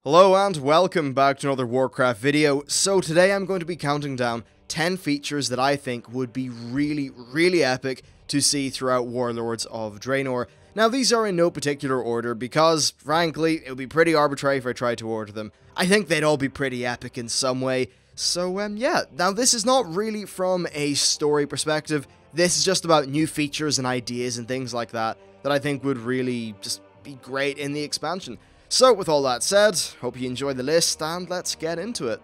Hello and welcome back to another Warcraft video. So today I'm going to be counting down 10 features that I think would be really epic to see throughout Warlords of Draenor. Now these are in no particular order because, frankly, it would be pretty arbitrary if I tried to order them. I think they'd all be pretty epic in some way. So yeah, now this is not really from a story perspective. This is just about new features and ideas and things like that I think would really just be great in the expansion. So, with all that said, hope you enjoy the list, and let's get into it.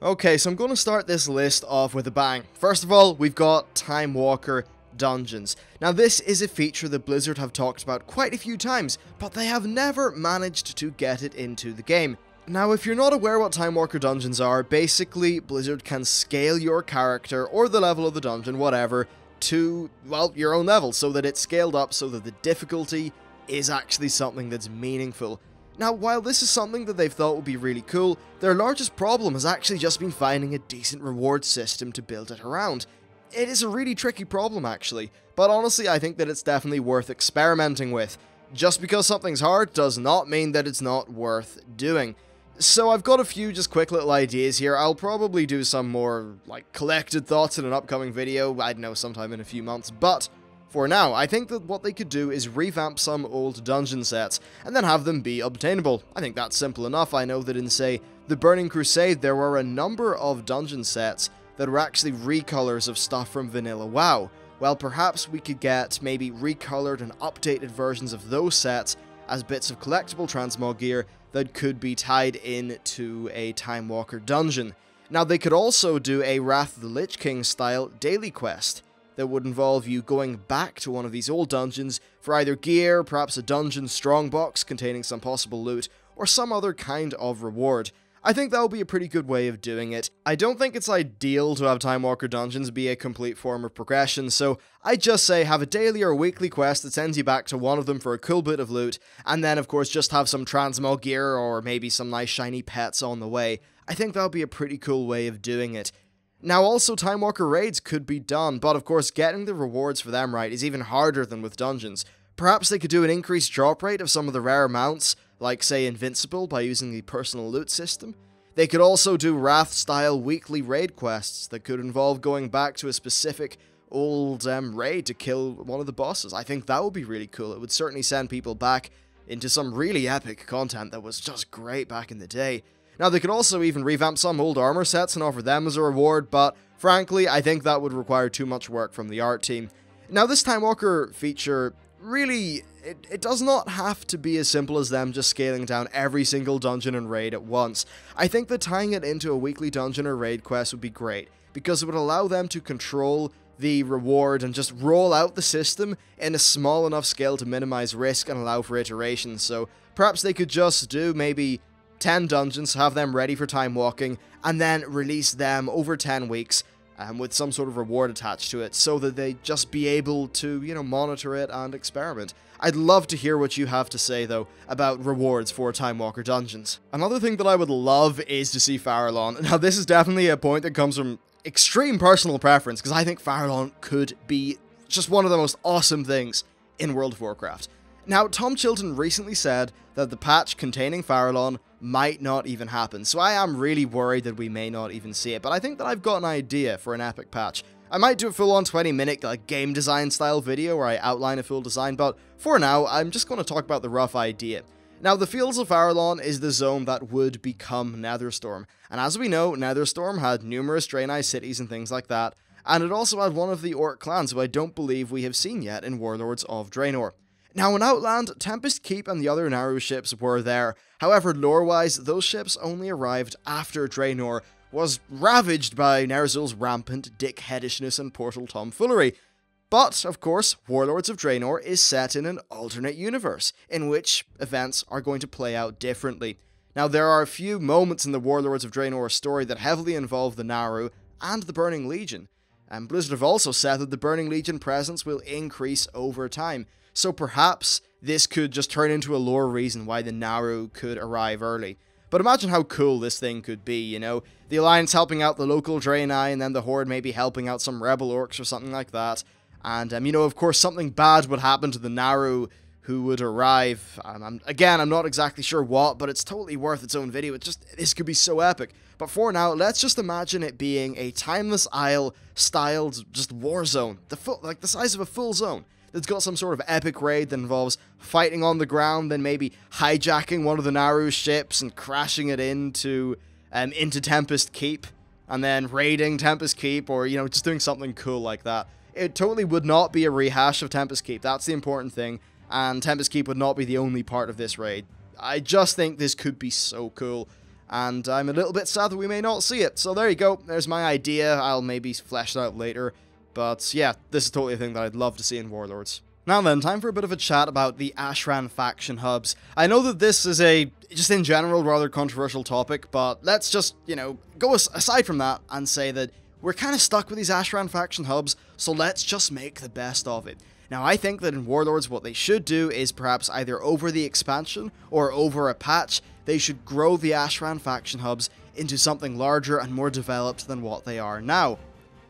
Okay, so I'm going to start this list off with a bang. First of all, we've got Timewalker Dungeons. Now, this is a feature that Blizzard have talked about quite a few times, but they have never managed to get it into the game. Now, if you're not aware what Timewalker Dungeons are, basically, Blizzard can scale your character, or the level of the dungeon, whatever, to, well, your own level, so that it's scaled up so that the difficulty is actually something that's meaningful. Now, while this is something that they've thought would be really cool, their largest problem has actually just been finding a decent reward system to build it around. It is a really tricky problem, actually, but honestly, I think that it's definitely worth experimenting with. Just because something's hard does not mean that it's not worth doing. So I've got a few just quick little ideas here. I'll probably do some more, like, collected thoughts in an upcoming video, I don't know, sometime in a few months, but for now, I think that what they could do is revamp some old dungeon sets, and then have them be obtainable. I think that's simple enough. I know that in, say, the Burning Crusade, there were a number of dungeon sets that were actually recolors of stuff from Vanilla WoW. Well, perhaps we could get maybe recolored and updated versions of those sets as bits of collectible transmog gear that could be tied into a Timewalker dungeon. Now, they could also do a Wrath of the Lich King style daily quest that would involve you going back to one of these old dungeons for either gear, perhaps a dungeon strongbox containing some possible loot, or some other kind of reward. I think that would be a pretty good way of doing it. I don't think it's ideal to have Timewalker Dungeons be a complete form of progression, so I'd just say have a daily or weekly quest that sends you back to one of them for a cool bit of loot, and then of course just have some transmog gear or maybe some nice shiny pets on the way. I think that would be a pretty cool way of doing it. Now also, Timewalker raids could be done, but of course getting the rewards for them right is even harder than with dungeons. Perhaps they could do an increased drop rate of some of the rare mounts, like say Invincible, by using the personal loot system. They could also do Wrath-style weekly raid quests that could involve going back to a specific old raid to kill one of the bosses. I think that would be really cool. It would certainly send people back into some really epic content that was just great back in the day. Now, they could also even revamp some old armor sets and offer them as a reward, but frankly, I think that would require too much work from the art team. Now, this Timewalker feature, really, it does not have to be as simple as them just scaling down every single dungeon and raid at once. I think that tying it into a weekly dungeon or raid quest would be great, because it would allow them to control the reward and just roll out the system in a small enough scale to minimize risk and allow for iteration. So perhaps they could just do maybe 10 dungeons, have them ready for time walking, and then release them over 10 weeks with some sort of reward attached to it, so that they just be able to, you know, monitor it and experiment. I'd love to hear what you have to say, though, about rewards for Timewalker Dungeons. Another thing that I would love is to see Farahlon. Now, this is definitely a point that comes from extreme personal preference, because I think Farahlon could be just one of the most awesome things in World of Warcraft. Now, Tom Chilton recently said that the patch containing Farahlon might not even happen, so I am really worried that we may not even see it, but I think that I've got an idea for an epic patch. I might do a full-on 20-minute like, game design style video where I outline a full design, but for now, I'm just going to talk about the rough idea. Now, the Fields of Farahlon is the zone that would become Netherstorm, and as we know, Netherstorm had numerous Draenei cities and things like that, and it also had one of the Orc clans who I don't believe we have seen yet in Warlords of Draenor. Now, in Outland, Tempest Keep and the other Naru ships were there. However, lore-wise, those ships only arrived after Draenor was ravaged by Ner'zhul's rampant dickheadishness and portal tomfoolery. But, of course, Warlords of Draenor is set in an alternate universe, in which events are going to play out differently. Now, there are a few moments in the Warlords of Draenor story that heavily involve the Naru and the Burning Legion. And Blizzard have also said that the Burning Legion presence will increase over time. So perhaps this could just turn into a lore reason why the Naru could arrive early. But imagine how cool this thing could be, you know? The Alliance helping out the local Draenei, and then the Horde maybe helping out some rebel orcs or something like that. And, you know, of course something bad would happen to the Naru who would arrive. Again, I'm not exactly sure what, but it's totally worth its own video. This could be so epic. But for now, let's just imagine it being a Timeless Isle styled just war zone, like the size of a full zone. That's got some sort of epic raid that involves fighting on the ground, then maybe hijacking one of the Naru's ships and crashing it into Tempest Keep, and then raiding Tempest Keep, or, just doing something cool like that. It totally would not be a rehash of Tempest Keep, that's the important thing, and Tempest Keep would not be the only part of this raid. I just think this could be so cool, and I'm a little bit sad that we may not see it. So there you go, there's my idea. I'll maybe flesh it out later, but yeah, this is totally a thing that I'd love to see in Warlords. Now then, time for a bit of a chat about the Ashran faction hubs. I know that this is just in general, rather controversial topic, but let's just, go aside from that and say that we're kind of stuck with these Ashran faction hubs, so let's just make the best of it. Now, I think that in Warlords, what they should do is perhaps either over the expansion or over a patch, they should grow the Ashran faction hubs into something larger and more developed than what they are now.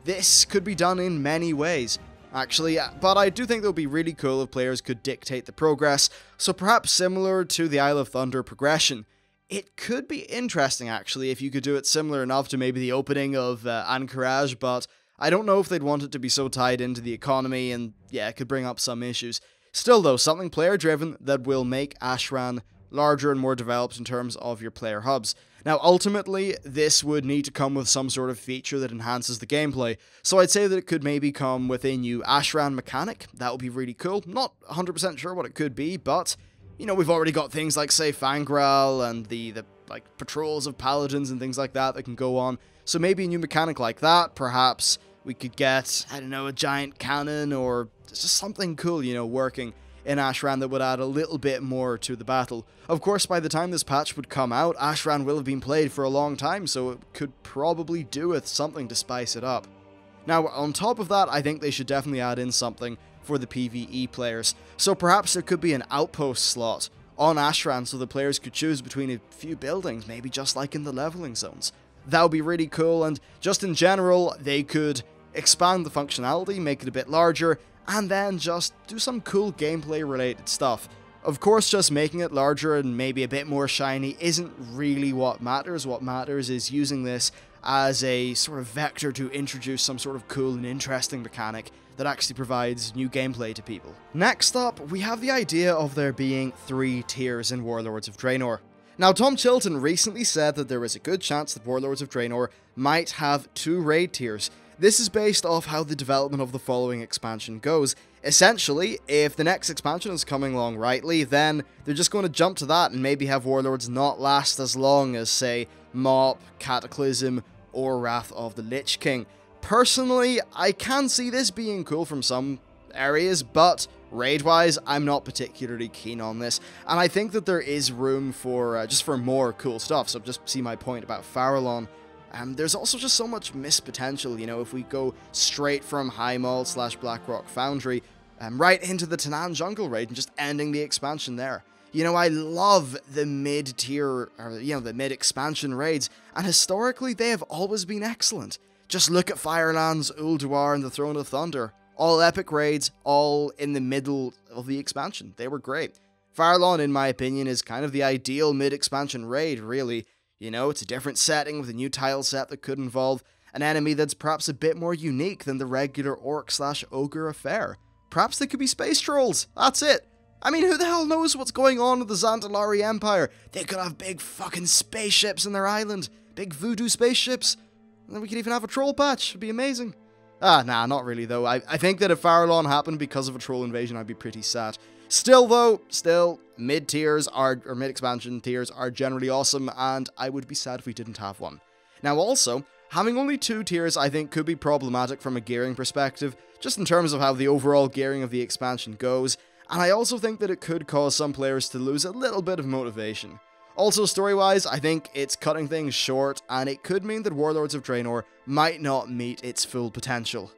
This could be done in many ways, actually, but I do think it would be really cool if players could dictate the progress, so perhaps similar to the Isle of Thunder progression. It could be interesting, actually, if you could do it similar enough to maybe the opening of Anchorage, but I don't know if they'd want it to be so tied into the economy, and yeah, it could bring up some issues. Still though, something player-driven that will make Ashran larger and more developed in terms of your player hubs. Now, ultimately, this would need to come with some sort of feature that enhances the gameplay, so I'd say that it could maybe come with a new Ashran mechanic. That would be really cool. Not 100% sure what it could be, but, we've already got things like, say, Fangral and the patrols of paladins and things like that can go on, so maybe a new mechanic like that. Perhaps we could get, I don't know, a giant cannon or just something cool, working in Ashran that would add a little bit more to the battle. Of course, by the time this patch would come out, Ashran will have been played for a long time, so it could probably do with something to spice it up. Now, on top of that, I think they should definitely add in something for the PvE players. So perhaps there could be an outpost slot on Ashran so the players could choose between a few buildings, maybe just like in the leveling zones. That would be really cool, and just in general, they could expand the functionality, make it a bit larger, and then just do some cool gameplay related stuff. Of course, just making it larger and maybe a bit more shiny isn't really what matters. What matters is using this as a sort of vector to introduce some sort of cool and interesting mechanic that actually provides new gameplay to people. Next up, we have the idea of there being 3 tiers in Warlords of Draenor. Now, Tom Chilton recently said that there is a good chance that Warlords of Draenor might have 2 raid tiers. This is based off how the development of the following expansion goes. Essentially, if the next expansion is coming along rightly, then they're just going to jump to that and maybe have Warlords not last as long as, say, MOP, Cataclysm, or Wrath of the Lich King. Personally, I can see this being cool from some areas, but raid-wise, I'm not particularly keen on this, and I think that there is room for just for more cool stuff. So just see my point about Farahlon. There's also just so much missed potential, if we go straight from Highmaul / Blackrock Foundry right into the Tanaan Jungle raid and just ending the expansion there. I love the mid-tier, or, the mid-expansion raids, and historically they have always been excellent. Just look at Firelands, Ulduar, and the Throne of Thunder. All epic raids, all in the middle of the expansion. They were great. Farahlon, in my opinion, is kind of the ideal mid-expansion raid, really. It's a different setting with a new tile set that could involve an enemy that's perhaps a bit more unique than the regular orc/ogre affair. Perhaps they could be space trolls, that's it. I mean, who the hell knows what's going on with the Zandalari Empire? They could have big fucking spaceships in their island. Big voodoo spaceships. And then we could even have a troll patch, it'd be amazing. Nah, not really though. I think that if Farahlon happened because of a troll invasion, I'd be pretty sad. Still, mid-tiers or mid-expansion tiers are generally awesome, and I would be sad if we didn't have one. Now also, having only 2 tiers I think could be problematic from a gearing perspective, just in terms of how the overall gearing of the expansion goes, and I also think that it could cause some players to lose a little bit of motivation. Also, story-wise, I think it's cutting things short, and it could mean that Warlords of Draenor might not meet its full potential.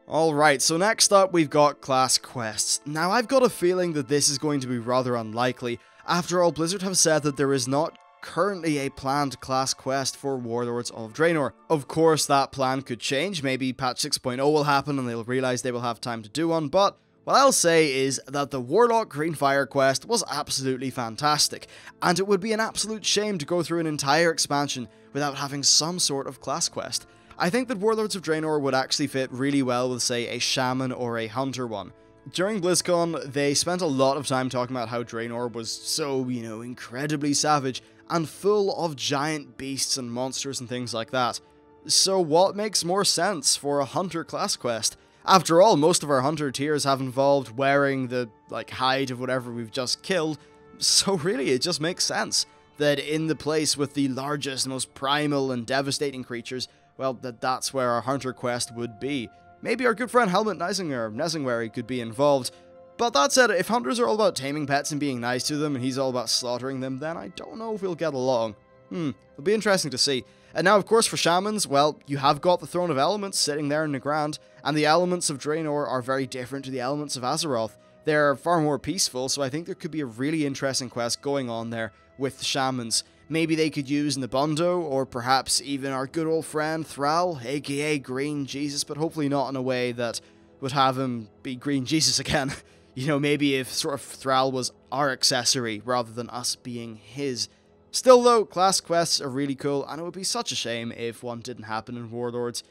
Alright, so next up we've got class quests. Now I've got a feeling that this is going to be rather unlikely. After all, Blizzard have said that there is not currently a planned class quest for Warlords of Draenor. Of course that plan could change, maybe patch 6.0 will happen and they'll realise they will have time to do one, but what I'll say is that the Warlock Greenfire quest was absolutely fantastic, and it would be an absolute shame to go through an entire expansion without having some sort of class quest. I think that Warlords of Draenor would actually fit really well with, say, a Shaman or a Hunter one. During BlizzCon, they spent a lot of time talking about how Draenor was so, incredibly savage and full of giant beasts and monsters and things like that. So what makes more sense for a Hunter class quest? After all, most of our Hunter tiers have involved wearing the, hide of whatever we've just killed, so really it just makes sense that in the place with the largest, most primal and devastating creatures, well, that's where our Hunter quest would be. Maybe our good friend Helmut Nesingwary could be involved. But that said, if Hunters are all about taming pets and being nice to them, and he's all about slaughtering them, then I don't know if we'll get along. It'll be interesting to see. And now, of course, for Shamans, well, you have got the Throne of Elements sitting there in the ground, and the elements of Draenor are very different to the elements of Azeroth. They're far more peaceful, so I think there could be a really interesting quest going on there with the Shamans. Maybe they could use Nabundo, or perhaps even our good old friend Thrall, aka Green Jesus, but hopefully not in a way that would have him be Green Jesus again. Maybe if sort of Thrall was our accessory rather than us being his. Still though, class quests are really cool, and it would be such a shame if one didn't happen in Warlords.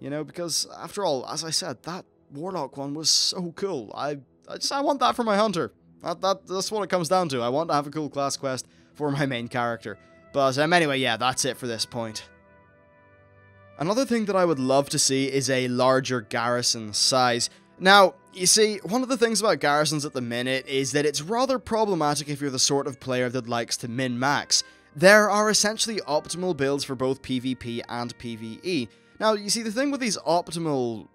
Because after all, as I said, that Warlock one was so cool. I want that for my Hunter. That's what it comes down to. I want to have a cool class quest for my main character. But anyway, yeah, that's it for this point. Another thing that I would love to see is a larger garrison size. Now, you see, one of the things about garrisons at the minute is that it's rather problematic if you're the sort of player that likes to min-max. There are essentially optimal builds for both PvP and PvE. Now, you see, the thing with these optimum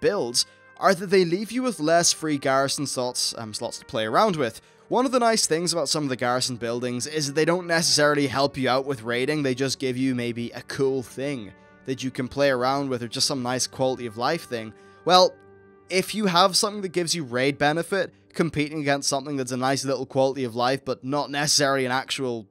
builds are that they leave you with less free garrison slots to play around with. One of the nice things about some of the garrison buildings is that they don't necessarily help you out with raiding, they just give you maybe a cool thing that you can play around with, or just some nice quality of life thing. Well, if you have something that gives you raid benefit, competing against something that's a nice little quality of life, but not necessarily an actual,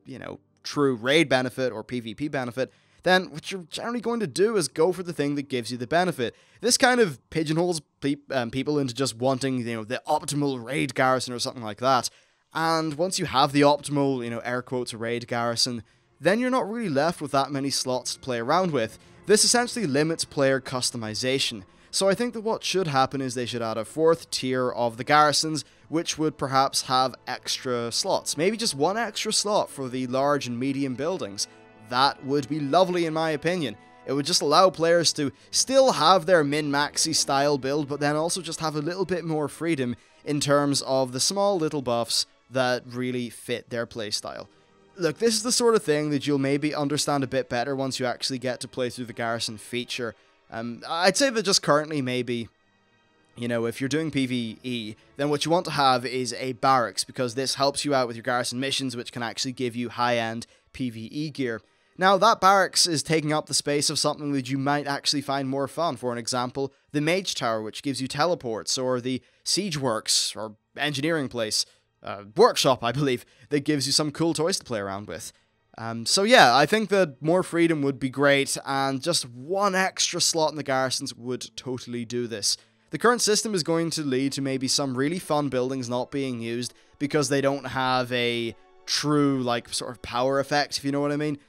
true raid benefit or PvP benefit, then what you're generally going to do is go for the thing that gives you the benefit. This kind of pigeonholes people into just wanting, the optimal raid garrison or something like that. And once you have the optimal, air quotes, raid garrison, then you're not really left with that many slots to play around with. This essentially limits player customization. So I think that what should happen is they should add a 4th tier of the garrisons, which would perhaps have extra slots. Maybe just one extra slot for the large and medium buildings. That would be lovely in my opinion. It would just allow players to still have their min-maxy style build, but then also just have a little bit more freedom in terms of the small little buffs that really fit their playstyle. Look, this is the sort of thing that you'll maybe understand a bit better once you actually get to play through the garrison feature. I'd say that just currently maybe, if you're doing PvE, then what you want to have is a barracks, because this helps you out with your garrison missions, which can actually give you high-end PvE gear. Now, that barracks is taking up the space of something that you might actually find more fun. For an example, the Mage Tower, which gives you teleports, or the Siege Works, or engineering place, workshop, I believe, that gives you some cool toys to play around with. So yeah, I think that more freedom would be great, and just one extra slot in the garrisons would totally do this. The current system is going to lead to maybe some really fun buildings not being used because they don't have a true, sort of power effect, if you know what I mean.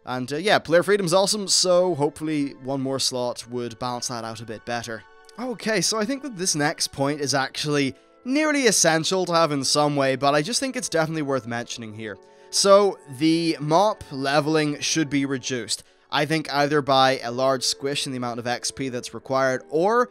And yeah, player freedom's awesome, so hopefully one more slot would balance that out a bit better. Okay, so I think that this next point is actually nearly essential to have in some way, but I just think it's definitely worth mentioning here. So, the MOP leveling should be reduced. I think either by a large squish in the amount of XP that's required, or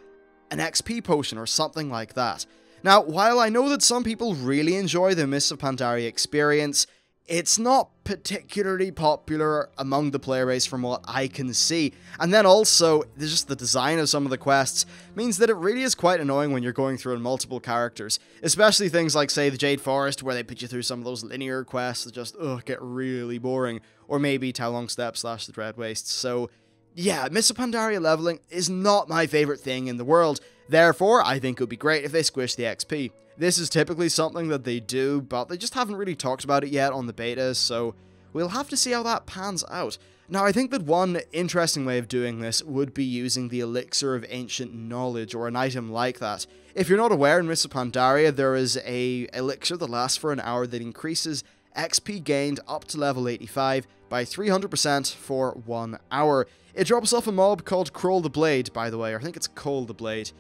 an XP potion or something like that. Now, while I know that some people really enjoy the Mists of Pandaria experience, it's not particularly popular among the player base from what I can see. And then also, just the design of some of the quests means that it really is quite annoying when you're going through in multiple characters. Especially things like, say, the Jade Forest, where they put you through some of those linear quests that just, get really boring. Or maybe Taolong Step / the Dread Wastes. So, yeah, Mists of Pandaria leveling is not my favorite thing in the world. Therefore, I think it would be great if they squish the XP. This is typically something that they do, but they just haven't really talked about it yet on the beta, so we'll have to see how that pans out. Now, I think that one interesting way of doing this would be using the Elixir of Ancient Knowledge, or an item like that. If you're not aware, in Mists of Pandaria, there is a elixir that lasts for an hour that increases XP gained up to level 85 by 300% for 1 hour. It drops off a mob called Kroll the Blade, by the way, or I think it's Cole the Blade.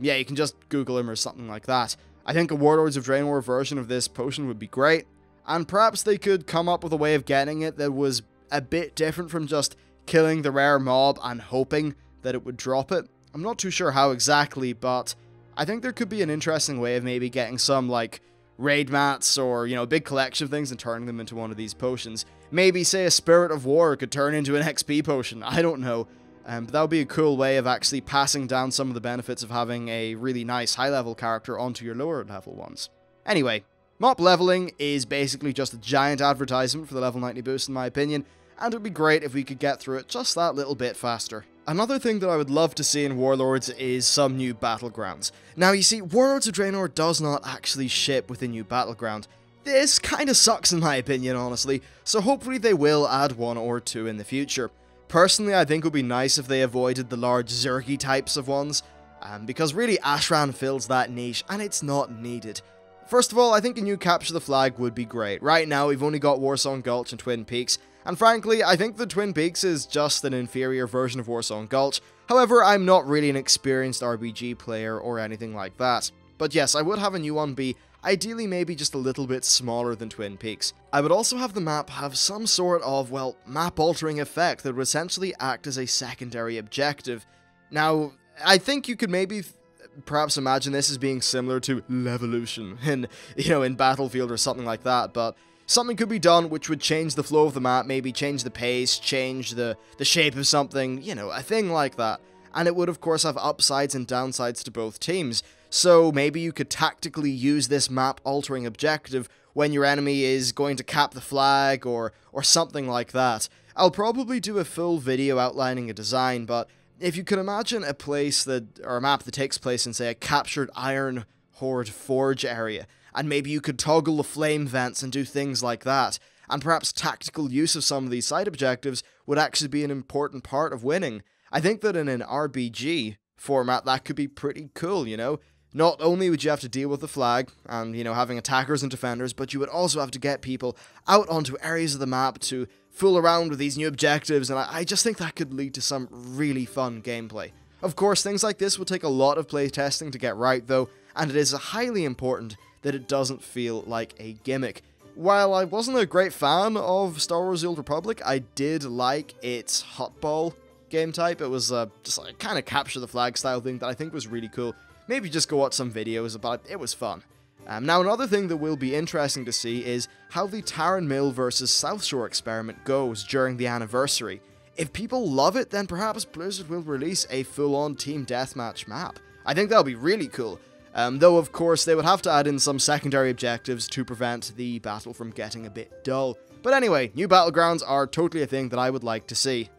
Yeah, you can just Google him or something like that. I think a Warlords of Draenor version of this potion would be great, and perhaps they could come up with a way of getting it that was a bit different from just killing the rare mob and hoping that it would drop it. I'm not too sure how exactly, but I think there could be an interesting way of maybe getting some, like, raid mats or, you know, a big collection of things and turning them into one of these potions. Maybe, say, a Spirit of War could turn into an XP potion. I don't know. But that would be a cool way of actually passing down some of the benefits of having a really nice high-level character onto your lower-level ones. Anyway, MOP Leveling is basically just a giant advertisement for the level 90 boost, in my opinion, and it would be great if we could get through it just that little bit faster. Another thing that I would love to see in Warlords is some new Battlegrounds. Now, you see, Warlords of Draenor does not actually ship with a new Battleground. This kinda sucks in my opinion, honestly, so hopefully they will add one or two in the future. Personally, I think it would be nice if they avoided the large Zergy types of ones, because really Ashran fills that niche, and it's not needed. First of all, I think a new Capture the Flag would be great. Right now, we've only got Warsong Gulch and Twin Peaks, and frankly, I think the Twin Peaks is just an inferior version of Warsong Gulch. However, I'm not really an experienced RPG player or anything like that. But yes, I would have a new one be ideally maybe just a little bit smaller than Twin Peaks. I would also have the map have some sort of, well, map-altering effect that would essentially act as a secondary objective. Now, I think you could maybe perhaps imagine this as being similar to Levolution in Battlefield or something like that, but something could be done which would change the flow of the map, maybe change the pace, change the shape of something, a thing like that. And it would of course have upsides and downsides to both teams, so maybe you could tactically use this map-altering objective when your enemy is going to cap the flag or something like that. I'll probably do a full video outlining a design, but if you could imagine a map that takes place in, say, a captured Iron Horde Forge area, and maybe you could toggle the flame vents and do things like that, and perhaps tactical use of some of these side objectives would actually be an important part of winning. I think that in an RPG format that could be pretty cool, Not only would you have to deal with the flag and, having attackers and defenders, but you would also have to get people out onto areas of the map to fool around with these new objectives, and I just think that could lead to some really fun gameplay. Of course, things like this will take a lot of playtesting to get right, though, and it is highly important that it doesn't feel like a gimmick. While I wasn't a great fan of Star Wars The Old Republic, I did like its hotball game type. It was just like kind of capture the flag style thing that I think was really cool. Maybe just go watch some videos about it. It was fun. Now, another thing that will be interesting to see is how the Tarren Mill versus South Shore experiment goes during the anniversary. If people love it, then perhaps Blizzard will release a full-on team deathmatch map. I think that'll be really cool. Though, of course, they would have to add in some secondary objectives to prevent the battle from getting a bit dull. But anyway, new Battlegrounds are totally a thing that I would like to see.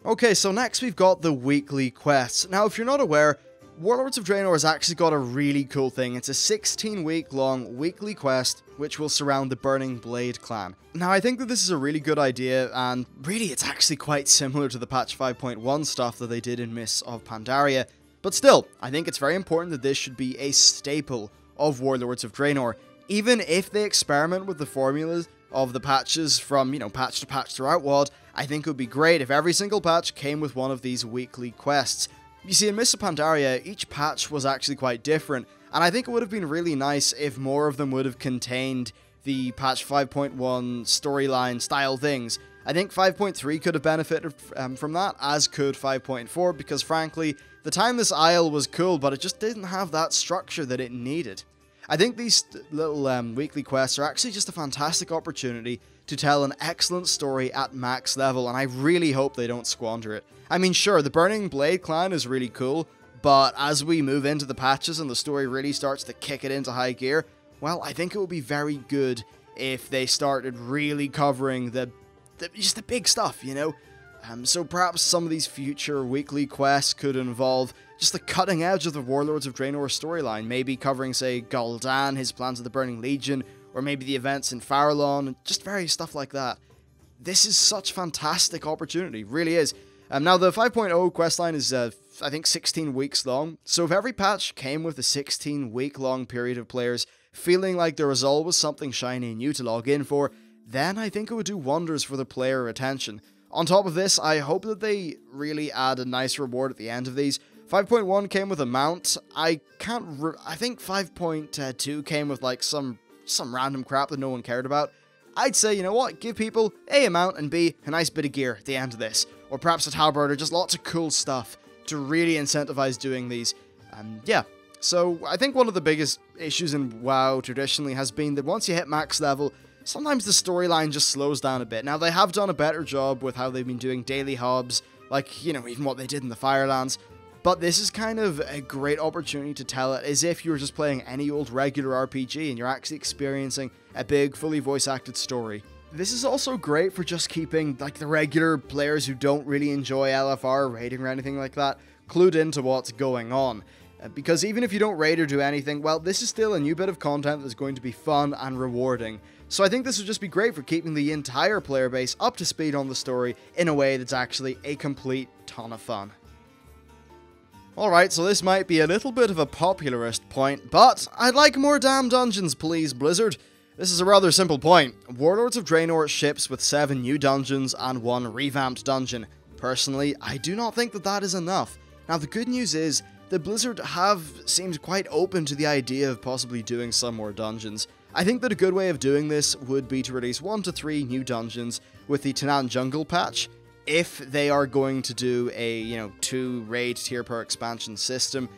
Okay, so next we've got the weekly quests. Now, if you're not aware, Warlords of Draenor has actually got a really cool thing. It's a 16-week-long weekly quest which will surround the Burning Blade clan. Now, I think that this is a really good idea, and really it's actually quite similar to the patch 5.1 stuff that they did in Mists of Pandaria. But still, I think it's very important that this should be a staple of Warlords of Draenor. Even if they experiment with the formulas of the patches from, patch to patch throughout WoD, I think it would be great if every single patch came with one of these weekly quests. You see, in Mists of Pandaria, each patch was actually quite different, and I think it would have been really nice if more of them would have contained the patch 5.1 storyline style things. I think 5.3 could have benefited from that, as could 5.4, because frankly, the Timeless Isle was cool, but it just didn't have that structure that it needed. I think these little weekly quests are actually just a fantastic opportunity to tell an excellent story at max level, and I really hope they don't squander it. I mean, sure, the Burning Blade clan is really cool, but as we move into the patches and the story really starts to kick it into high gear, well, I think it would be very good if they started really covering just the big stuff, So perhaps some of these future weekly quests could involve just the cutting edge of the Warlords of Draenor storyline, maybe covering, say, Gul'dan, his plans of the Burning Legion, or maybe the events in Farahlon, and just various stuff like that. This is such a fantastic opportunity, really is. Now, the 5.0 questline is, I think, 16 weeks long, so if every patch came with a 16-week-long period of players feeling like there was always something shiny and new to log in for, then I think it would do wonders for the player retention. On top of this, I hope that they really add a nice reward at the end of these. 5.1 came with a mount. I think 5.2 came with like some random crap that no one cared about. I'd say, you know what, give people A, a mount, and B, a nice bit of gear at the end of this. Or perhaps a halberd, or just lots of cool stuff to really incentivize doing these. Yeah, so I think one of the biggest issues in WoW traditionally has been that once you hit max level, sometimes the storyline just slows down a bit. Now, they have done a better job with how they've been doing daily hobs, like, you know, even what they did in the Firelands. But this is kind of a great opportunity to tell it as if you were just playing any old regular RPG and you're actually experiencing a big, fully voice-acted story. This is also great for just keeping, like, the regular players who don't really enjoy LFR raiding or anything like that clued into what's going on. Because even if you don't raid or do anything, well, this is still a new bit of content that's going to be fun and rewarding. So I think this would just be great for keeping the entire player base up to speed on the story in a way that's actually a complete ton of fun. Alright, so this might be a little bit of a popularist point, but I'd like more damn dungeons, please, Blizzard. This is a rather simple point. Warlords of Draenor ships with 7 new dungeons and 1 revamped dungeon. Personally, I do not think that that is enough. Now, the good news is that Blizzard have seemed quite open to the idea of possibly doing some more dungeons. I think that a good way of doing this would be to release 1 to 3 new dungeons with the Tanan Jungle patch, if they are going to do a, 2 raid tier per expansion system.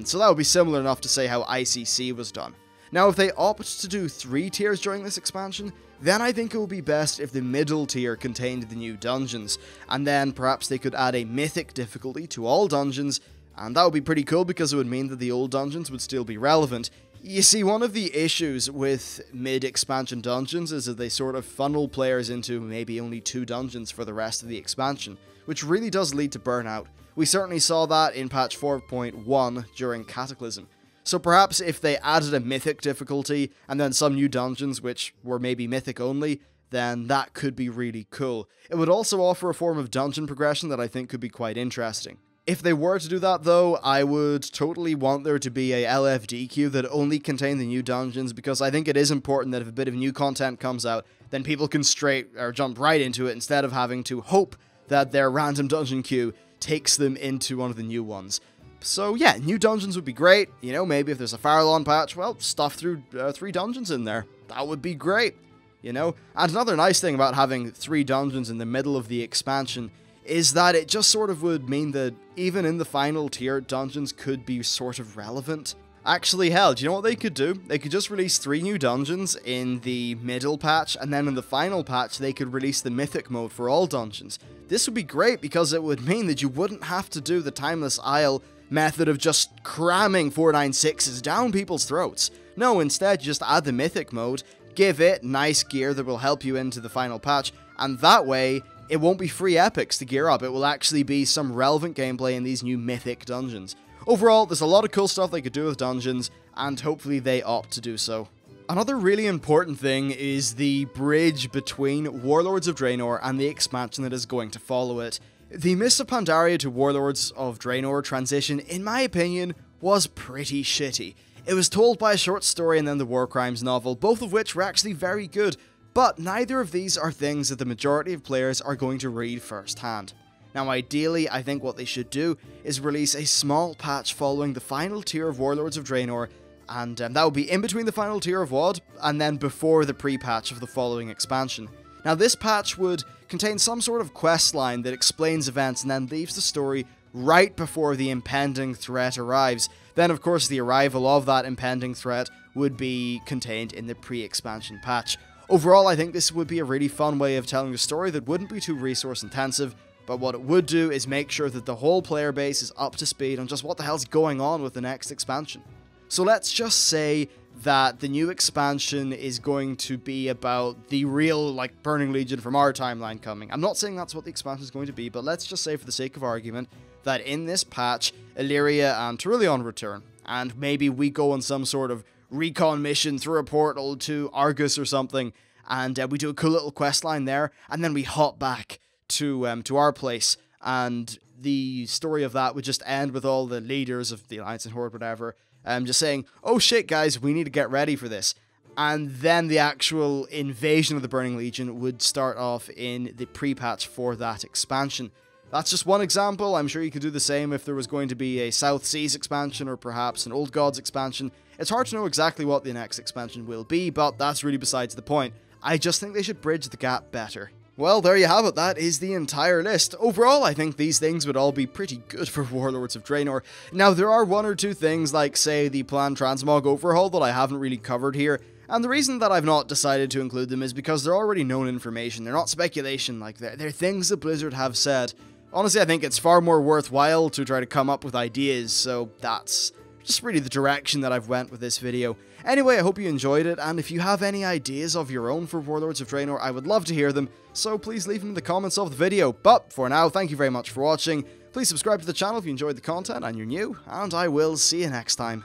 So that would be similar enough to say how ICC was done. Now, if they opt to do 3 tiers during this expansion, then I think it would be best if the middle tier contained the new dungeons, and then perhaps they could add a mythic difficulty to all dungeons, and that would be pretty cool because it would mean that the old dungeons would still be relevant. You see, one of the issues with mid-expansion dungeons is that they sort of funnel players into maybe only 2 dungeons for the rest of the expansion, which really does lead to burnout. We certainly saw that in patch 4.1 during Cataclysm. So perhaps if they added a mythic difficulty and then some new dungeons which were maybe mythic only, then that could be really cool. It would also offer a form of dungeon progression that I think could be quite interesting. If they were to do that, though, I would totally want there to be a LFD queue that only contained the new dungeons, because I think it is important that if a bit of new content comes out, then people can jump right into it instead of having to hope that their random dungeon queue takes them into one of the new ones. So yeah, new dungeons would be great. You know, maybe if there's a Farahlon patch, well, stuff through 3 dungeons in there. That would be great, you know? And another nice thing about having 3 dungeons in the middle of the expansion is that it just sort of would mean that even in the final tier, dungeons could be sort of relevant. Actually, hell, do you know what they could do? They could just release 3 new dungeons in the middle patch, and then in the final patch, they could release the mythic mode for all dungeons. This would be great because it would mean that you wouldn't have to do the Timeless Isle method of just cramming 496s down people's throats. No, instead, you just add the mythic mode, give it nice gear that will help you into the final patch, and that way, it won't be free epics to gear up, it will actually be some relevant gameplay in these new mythic dungeons. Overall, there's a lot of cool stuff they could do with dungeons, and hopefully they opt to do so. Another really important thing is the bridge between Warlords of Draenor and the expansion that is going to follow it. The Mists of Pandaria to Warlords of Draenor transition, in my opinion, was pretty shitty. It was told by a short story and then the War Crimes novel, both of which were actually very good, but neither of these are things that the majority of players are going to read firsthand. Now, ideally, I think what they should do is release a small patch following the final tier of Warlords of Draenor, and that would be in between the final tier of WoD, and then before the pre-patch of the following expansion. Now, this patch would contain some sort of quest line that explains events and then leaves the story right before the impending threat arrives. Then, of course, the arrival of that impending threat would be contained in the pre-expansion patch. Overall, I think this would be a really fun way of telling a story that wouldn't be too resource intensive, but what it would do is make sure that the whole player base is up to speed on just what the hell's going on with the next expansion. So let's just say that the new expansion is going to be about the real, Burning Legion from our timeline coming. I'm not saying that's what the expansion is going to be, but let's just say for the sake of argument that in this patch, Illyria and Tyrilion return, and maybe we go on some sort of recon mission through a portal to Argus or something, and we do a cool little quest line there, and then we hop back to our place, and the story of that would just end with all the leaders of the Alliance and Horde, whatever, just saying, oh shit guys, we need to get ready for this. And then the actual invasion of the Burning Legion would start off in the pre-patch for that expansion. That's just one example. I'm sure you could do the same if there was going to be a South Seas expansion or perhaps an Old Gods expansion. It's hard to know exactly what the next expansion will be, but that's really besides the point. I just think they should bridge the gap better. Well, there you have it. That is the entire list. Overall, I think these things would all be pretty good for Warlords of Draenor. Now, there are one or two things, like, say, the planned transmog overhaul that I haven't really covered here, and the reason that I've not decided to include them is because they're already known information. They're not speculation, like, they're things that Blizzard have said. Honestly, I think it's far more worthwhile to try to come up with ideas, so that's just really the direction that I've went with this video. Anyway, I hope you enjoyed it, and if you have any ideas of your own for Warlords of Draenor, I would love to hear them, so please leave them in the comments of the video. But for now, thank you very much for watching. Please subscribe to the channel if you enjoyed the content and you're new, and I will see you next time.